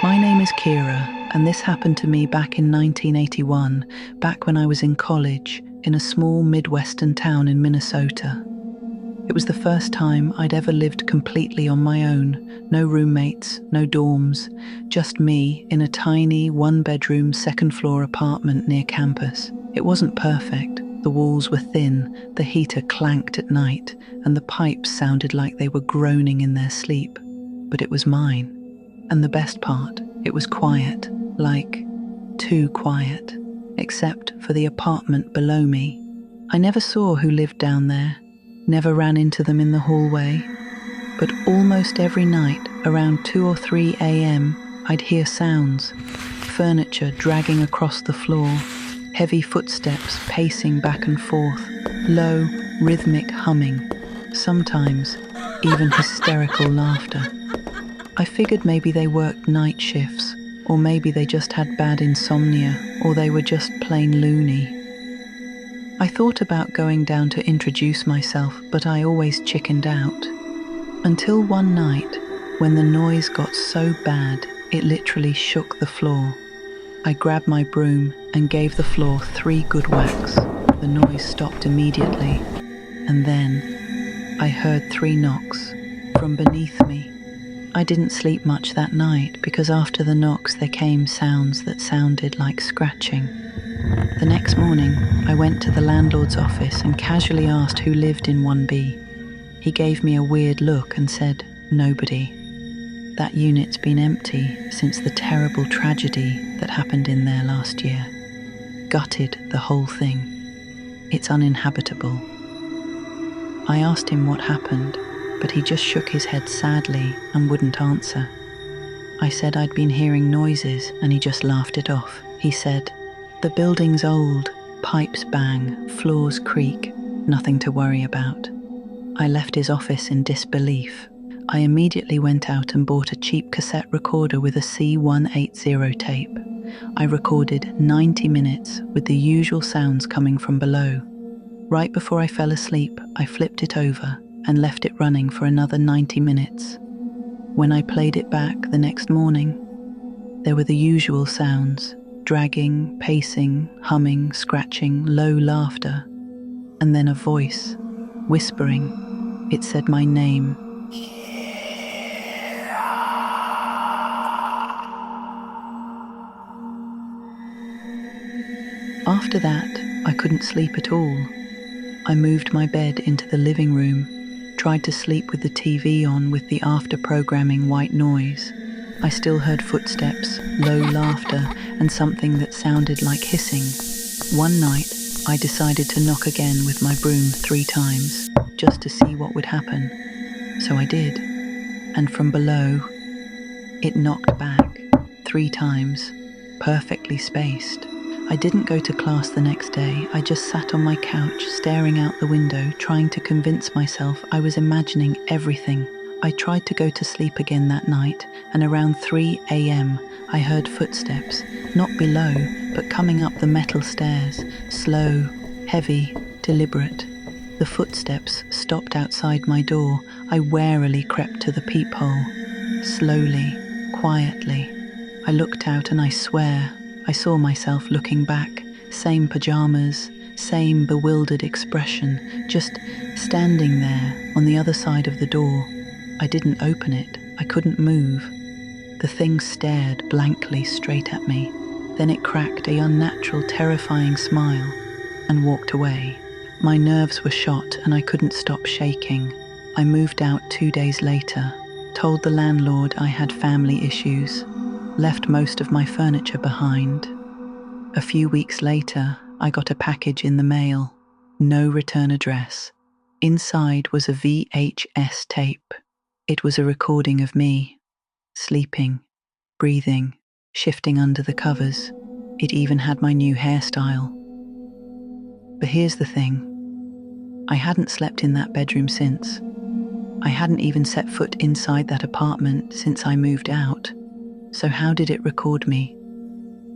My name is Kira, and this happened to me back in 1981, back when I was in college, in a small Midwestern town in Minnesota. It was the first time I'd ever lived completely on my own, no roommates, no dorms, just me in a tiny one-bedroom second-floor apartment near campus. It wasn't perfect. The walls were thin, the heater clanked at night, and the pipes sounded like they were groaning in their sleep. But it was mine. And the best part, it was quiet, like too quiet, except for the apartment below me. I never saw who lived down there, never ran into them in the hallway, but almost every night, around 2 or 3 a.m., I'd hear sounds, furniture dragging across the floor, heavy footsteps pacing back and forth, low, rhythmic humming, sometimes even hysterical laughter. I figured maybe they worked night shifts, or maybe they just had bad insomnia, or they were just plain loony. I thought about going down to introduce myself, but I always chickened out. Until one night, when the noise got so bad, it literally shook the floor. I grabbed my broom and gave the floor 3 good whacks. The noise stopped immediately, and then I heard 3 knocks from beneath me. I didn't sleep much that night because after the knocks there came sounds that sounded like scratching. The next morning, I went to the landlord's office and casually asked who lived in 1B. He gave me a weird look and said, "Nobody. That unit's been empty since the terrible tragedy that happened in there last year. Gutted the whole thing. It's uninhabitable." I asked him what happened, but he just shook his head sadly and wouldn't answer. I said I'd been hearing noises and he just laughed it off. He said, "The building's old, pipes bang, floors creak, nothing to worry about." I left his office in disbelief. I immediately went out and bought a cheap cassette recorder with a C180 tape. I recorded 90 minutes with the usual sounds coming from below. Right before I fell asleep, I flipped it over and left it running for another 90 minutes. When I played it back the next morning, there were the usual sounds: dragging, pacing, humming, scratching, low laughter, and then a voice, whispering. It said my name. After that, I couldn't sleep at all. I moved my bed into the living room, tried to sleep with the TV on with the after-programming white noise. I still heard footsteps, low laughter, and something that sounded like hissing. One night, I decided to knock again with my broom 3 times, just to see what would happen. So I did, and from below, it knocked back 3 times, perfectly spaced. I didn't go to class the next day. I just sat on my couch, staring out the window, trying to convince myself I was imagining everything. I tried to go to sleep again that night, and around 3 a.m. I heard footsteps, not below, but coming up the metal stairs, slow, heavy, deliberate. The footsteps stopped outside my door. I warily crept to the peephole. Slowly, quietly. I looked out and I swear, I saw myself looking back, same pajamas, same bewildered expression, just standing there on the other side of the door. I didn't open it, I couldn't move. The thing stared blankly straight at me. Then it cracked a unnatural, terrifying smile and walked away. My nerves were shot and I couldn't stop shaking. I moved out 2 days later, told the landlord I had family issues, left most of my furniture behind. A few weeks later, I got a package in the mail. No return address. Inside was a VHS tape. It was a recording of me, sleeping, breathing, shifting under the covers. It even had my new hairstyle. But here's the thing. I hadn't slept in that bedroom since. I hadn't even set foot inside that apartment since I moved out. So how did it record me?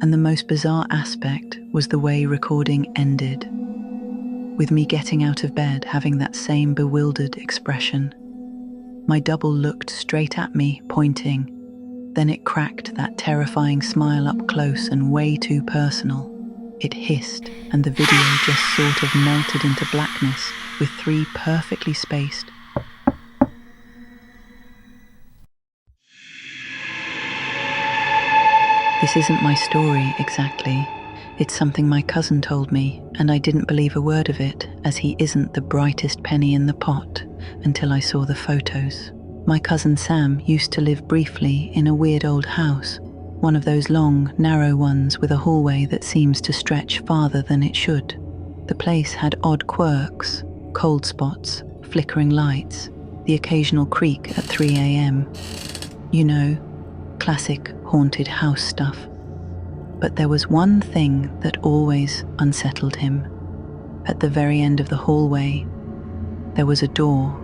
And the most bizarre aspect was the way recording ended, with me getting out of bed having that same bewildered expression. My double looked straight at me, pointing, Then it cracked, that terrifying smile up close and way too personal. It hissed, and the video just sort of melted into blackness with 3 perfectly spaced. This isn't my story exactly. It's something my cousin told me, and I didn't believe a word of it, as he isn't the brightest penny in the pot, until I saw the photos. My cousin Sam used to live briefly in a weird old house, one of those long, narrow ones with a hallway that seems to stretch farther than it should. The place had odd quirks, cold spots, flickering lights, the occasional creak at 3 a.m. You know, classic haunted house stuff. But there was one thing that always unsettled him. At the very end of the hallway, there was a door.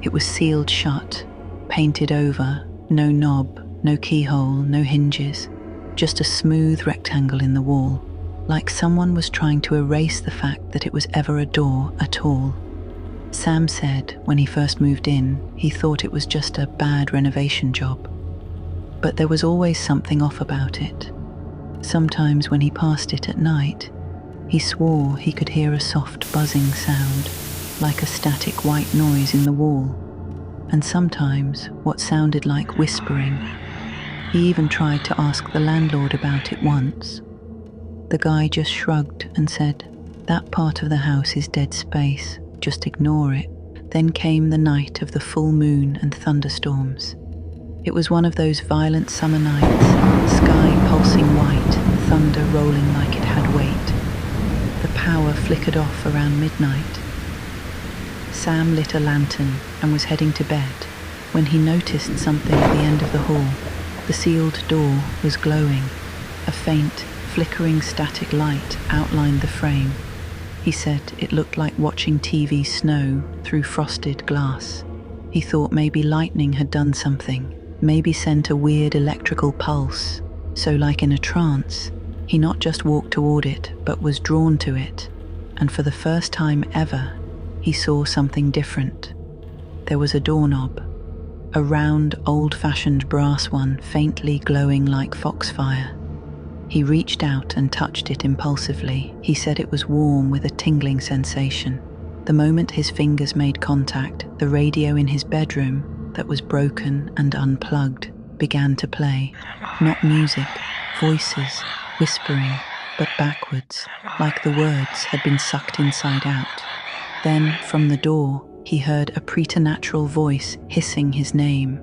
It was sealed shut, painted over, no knob, no keyhole, no hinges, just a smooth rectangle in the wall, like someone was trying to erase the fact that it was ever a door at all. Sam said when he first moved in, he thought it was just a bad renovation job. But there was always something off about it. Sometimes when he passed it at night, he swore he could hear a soft buzzing sound, like a static white noise in the wall, and sometimes what sounded like whispering. He even tried to ask the landlord about it once. The guy just shrugged and said, "That part of the house is dead space, just ignore it." Then came the night of the full moon and thunderstorms. It was one of those violent summer nights, sky pulsing white, thunder rolling like it had weight. The power flickered off around midnight. Sam lit a lantern and was heading to bed when he noticed something at the end of the hall. The sealed door was glowing. A faint, flickering static light outlined the frame. He said it looked like watching TV snow through frosted glass. He thought maybe lightning had done something, maybe sent a weird electrical pulse. So like in a trance, he not just walked toward it, but was drawn to it. And for the first time ever, he saw something different. There was a doorknob, a round, old-fashioned brass one, faintly glowing like foxfire. He reached out and touched it impulsively. He said it was warm with a tingling sensation. The moment his fingers made contact, the radio in his bedroom, that was broken and unplugged, began to play. Not music, voices, whispering, but backwards, like the words had been sucked inside out. Then, from the door, he heard a preternatural voice hissing his name.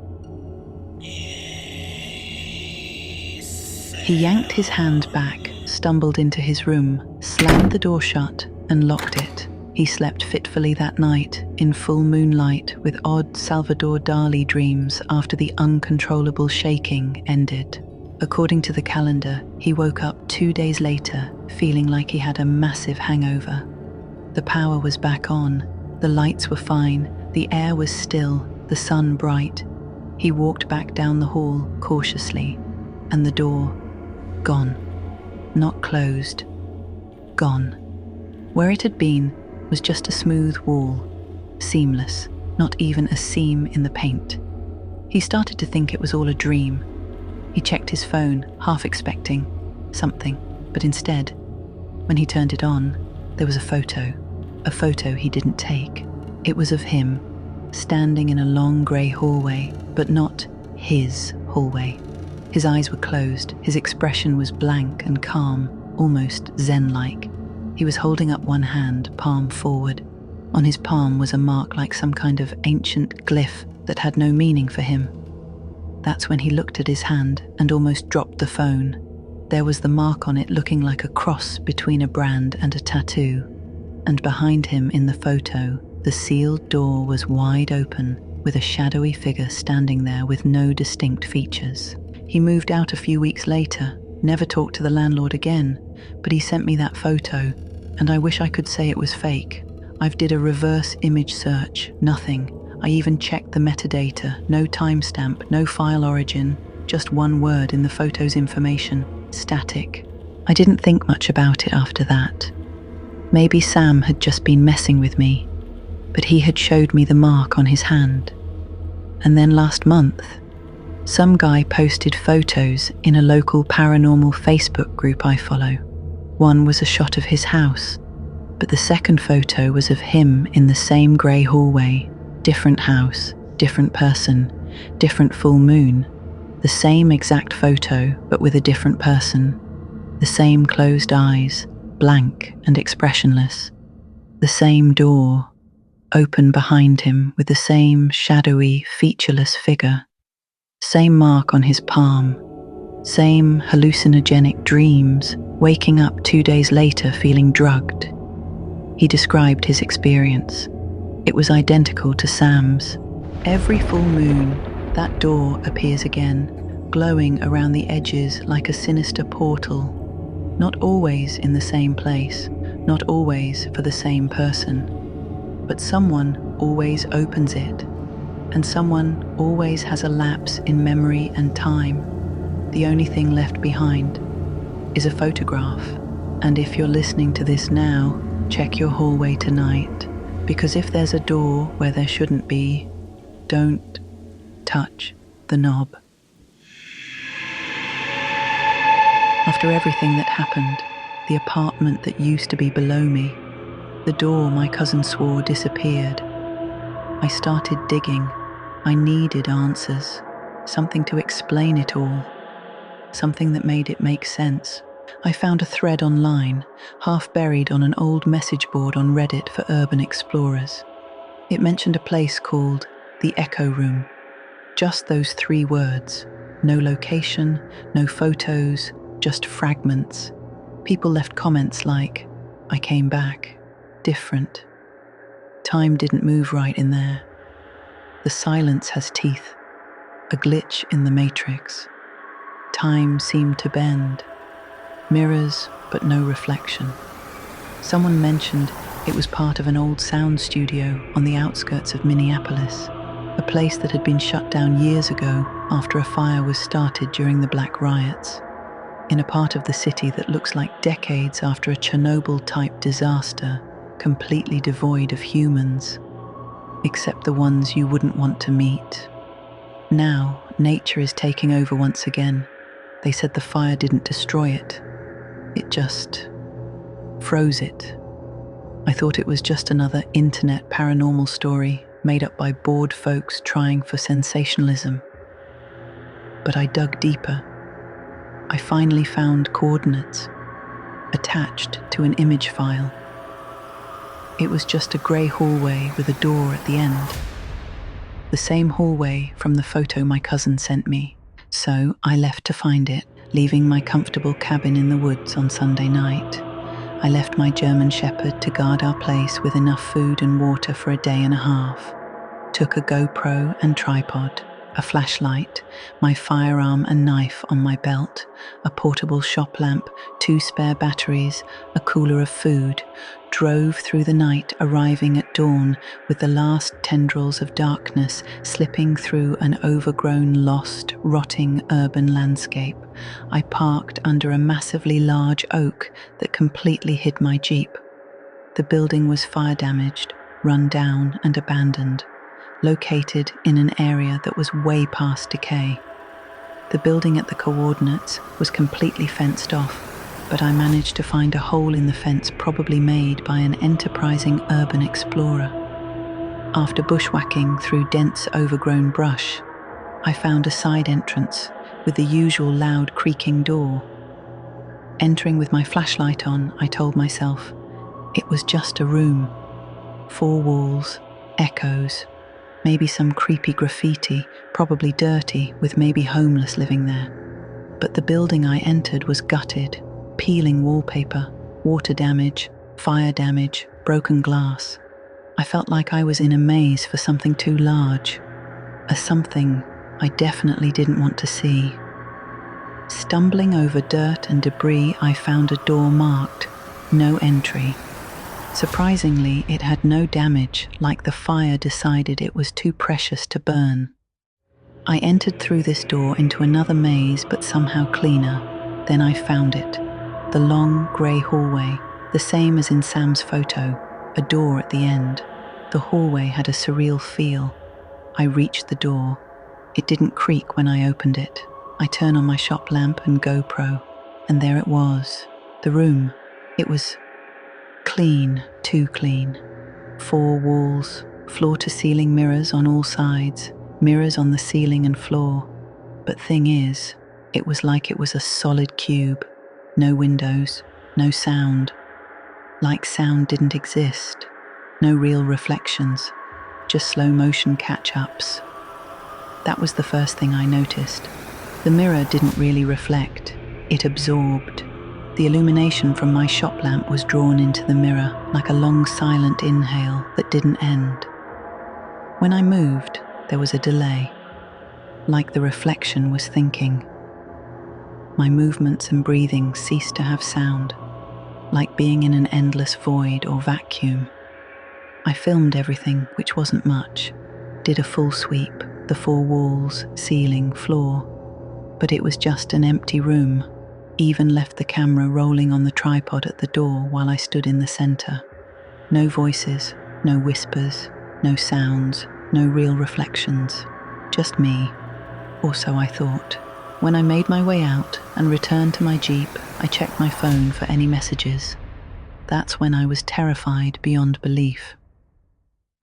He yanked his hand back, stumbled into his room, slammed the door shut, and locked it. He slept fitfully that night, in full moonlight, with odd Salvador Dali dreams after the uncontrollable shaking ended. According to the calendar, he woke up 2 days later, feeling like he had a massive hangover. The power was back on, the lights were fine, the air was still, the sun bright. He walked back down the hall cautiously, and the door, gone. Not closed, gone. Where it had been was just a smooth wall, seamless, not even a seam in the paint. He started to think it was all a dream. He checked his phone, half expecting something, but instead, when he turned it on, there was a photo he didn't take. It was of him, standing in a long grey hallway, but not his hallway. His eyes were closed, his expression was blank and calm, almost zen-like. He was holding up one hand, palm forward. On his palm was a mark like some kind of ancient glyph that had no meaning for him. That's when he looked at his hand and almost dropped the phone. There was the mark on it looking like a cross between a brand and a tattoo. And behind him in the photo, the sealed door was wide open, with a shadowy figure standing there with no distinct features. He moved out a few weeks later, never talked to the landlord again, but he sent me that photo, and I wish I could say it was fake. I've did a reverse image search, nothing. I even checked the metadata, no timestamp, no file origin, just one word in the photo's information, static. I didn't think much about it after that. Maybe Sam had just been messing with me, but he had showed me the mark on his hand. And then last month, Some guy posted photos in a local paranormal Facebook group I follow. One was a shot of his house, but the second photo was of him in the same grey hallway, different house, different person, different full moon, the same exact photo but with a different person, the same closed eyes, blank and expressionless, the same door, open behind him with the same shadowy, featureless figure, same mark on his palm, same hallucinogenic dreams, waking up 2 days later feeling drugged. He described his experience. It was identical to Sam's. Every full moon, that door appears again, glowing around the edges like a sinister portal. Not always in the same place, not always for the same person, but someone always opens it, and someone always has a lapse in memory and time. The only thing left behind is a photograph. And if you're listening to this now, check your hallway tonight, because if there's a door where there shouldn't be, don't touch the knob. After everything that happened, the apartment that used to be below me, the door my cousin swore disappeared, I started digging. I needed answers, something to explain it all, something that made it make sense. I found a thread online, half buried on an old message board on Reddit for urban explorers. It mentioned a place called the Echo Room. Just those 3 words. No location, no photos, just fragments. People left comments like, "I came back. Different. Time didn't move right in there. The silence has teeth. A glitch in the matrix. Time seemed to bend. Mirrors, but no reflection." Someone mentioned it was part of an old sound studio on the outskirts of Minneapolis, a place that had been shut down years ago after a fire was started during the Black Riots, in a part of the city that looks like decades after a Chernobyl-type disaster, completely devoid of humans, except the ones you wouldn't want to meet. Now, nature is taking over once again. They said the fire didn't destroy it. It just froze it. I thought it was just another internet paranormal story made up by bored folks trying for sensationalism. But I dug deeper. I finally found coordinates attached to an image file. It was just a grey hallway with a door at the end. The same hallway from the photo my cousin sent me. So I left to find it, leaving my comfortable cabin in the woods on Sunday night. I left my German Shepherd to guard our place with enough food and water for a day and a half. Took a GoPro and tripod, a flashlight, my firearm and knife on my belt, a portable shop lamp, 2 spare batteries, a cooler of food, drove through the night, arriving at dawn with the last tendrils of darkness slipping through an overgrown, lost, rotting urban landscape. I parked under a massively large oak that completely hid my Jeep. The building was fire damaged, run down and abandoned, located in an area that was way past decay. The building at the coordinates was completely fenced off, but I managed to find a hole in the fence probably made by an enterprising urban explorer. After bushwhacking through dense overgrown brush, I found a side entrance with the usual loud creaking door. Entering with my flashlight on, I told myself it was just a room. 4 walls, echoes, maybe some creepy graffiti, probably dirty, with maybe homeless living there. But the building I entered was gutted, peeling wallpaper, water damage, fire damage, broken glass. I felt like I was in a maze for something too large, a something I definitely didn't want to see. Stumbling over dirt and debris, I found a door marked, "No entry." Surprisingly, it had no damage, like the fire decided it was too precious to burn. I entered through this door into another maze, but somehow cleaner. Then I found it. The long, grey hallway, the same as in Sam's photo, a door at the end. The hallway had a surreal feel. I reached the door. It didn't creak when I opened it. I turn on my shop lamp and GoPro, and there it was, the room. It was clean, too clean. 4 walls, floor-to-ceiling mirrors on all sides, mirrors on the ceiling and floor. But thing is, it was like it was a solid cube. No windows, no sound. Like sound didn't exist. No real reflections, just slow-motion catch-ups. That was the first thing I noticed. The mirror didn't really reflect, it absorbed. The illumination from my shop lamp was drawn into the mirror like a long silent inhale that didn't end. When I moved, there was a delay, like the reflection was thinking. My movements and breathing ceased to have sound, like being in an endless void or vacuum. I filmed everything, which wasn't much, did a full sweep, the 4 walls, ceiling, floor, but it was just an empty room. Even left the camera rolling on the tripod at the door while I stood in the center. No voices, no whispers, no sounds, no real reflections. Just me, or so I thought. When I made my way out and returned to my Jeep, I checked my phone for any messages. That's when I was terrified beyond belief.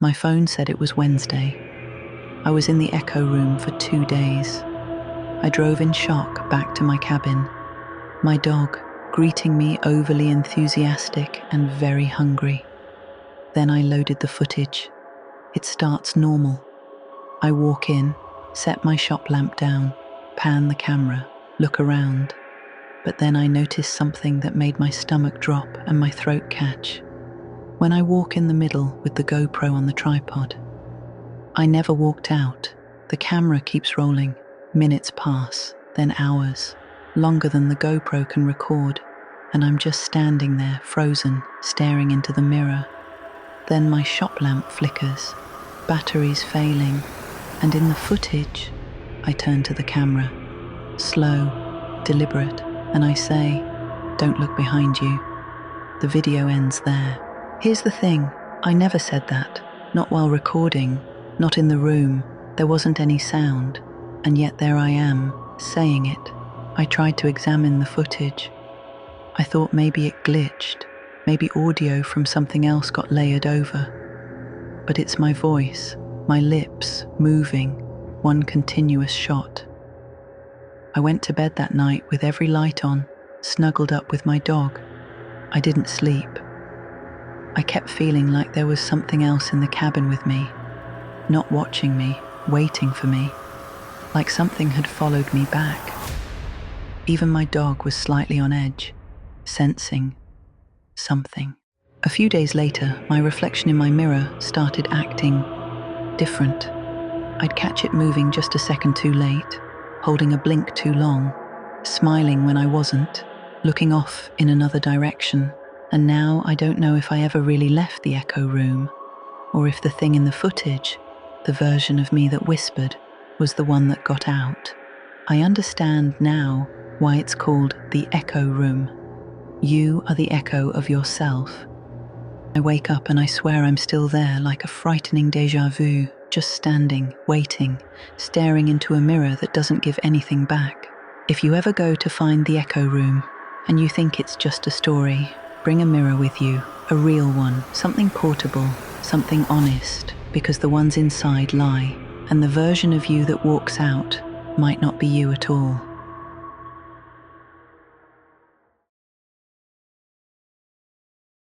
My phone said it was Wednesday. I was in the echo room for 2 days. I drove in shock back to my cabin. My dog greeting me overly enthusiastic and very hungry. Then I loaded the footage. It starts normal. I walk in, set my shop lamp down, pan the camera, look around. But then I notice something that made my stomach drop and my throat catch. When I walk in the middle with the GoPro on the tripod. I never walked out. The camera keeps rolling. Minutes pass, then hours. Longer than the GoPro can record, and I'm just standing there, frozen, staring into the mirror. Then my shop lamp flickers, batteries failing, and in the footage, I turn to the camera, slow, deliberate, and I say, "Don't look behind you." The video ends there. Here's the thing, I never said that, not while recording, not in the room, there wasn't any sound, and yet there I am, saying it. I tried to examine the footage. I thought maybe it glitched, maybe audio from something else got layered over. But it's my voice, my lips, moving, one continuous shot. I went to bed that night with every light on, snuggled up with my dog. I didn't sleep. I kept feeling like there was something else in the cabin with me, not watching me, waiting for me, like something had followed me back. Even my dog was slightly on edge, sensing something. A few days later, my reflection in my mirror started acting different. I'd catch it moving just a second too late, holding a blink too long, smiling when I wasn't, looking off in another direction. And now I don't know if I ever really left the echo room, or if the thing in the footage, the version of me that whispered, was the one that got out. I understand now why it's called the echo room. You are the echo of yourself. I wake up and I swear I'm still there, like a frightening déjà vu, just standing, waiting, staring into a mirror that doesn't give anything back. If you ever go to find the echo room and you think it's just a story, bring a mirror with you, a real one, something portable, something honest, because the ones inside lie, and the version of you that walks out might not be you at all.